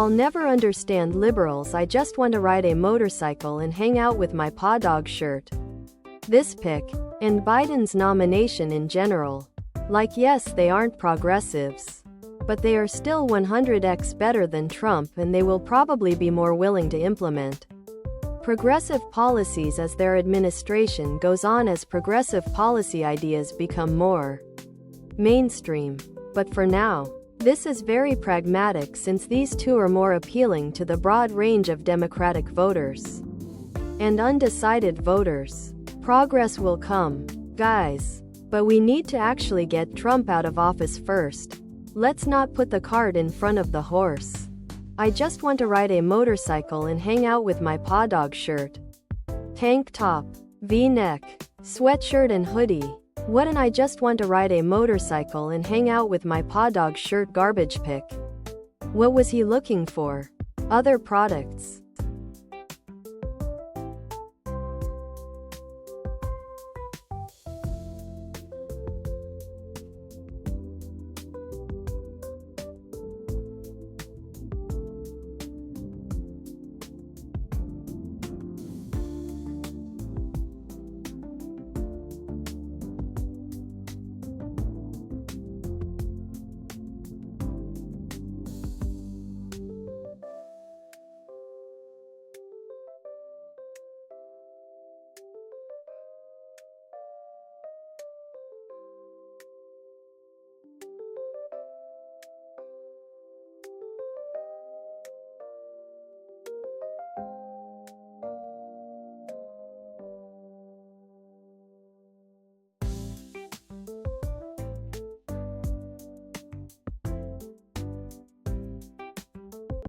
I'll never understand liberals. I just want to ride a motorcycle and hang out with my paw dog shirt. This pick, and Biden's nomination in general. Like, yes, they aren't progressives, but they are still 100x better than Trump, and they will probably be more willing to implement progressive policies as their administration goes on, as progressive policy ideas become more mainstream. But for now, this is very pragmatic, since these two are more appealing to the broad range of Democratic voters and undecided voters. Progress will come, guys. But we need to actually get Trump out of office first. Let's not put the cart in front of the horse. I just want to ride a motorcycle and hang out with my paw dog shirt. Tank top, V-neck, sweatshirt and hoodie. What an I just want to ride a motorcycle and hang out with my paw dog shirt garbage pick. What was he looking for? Other products.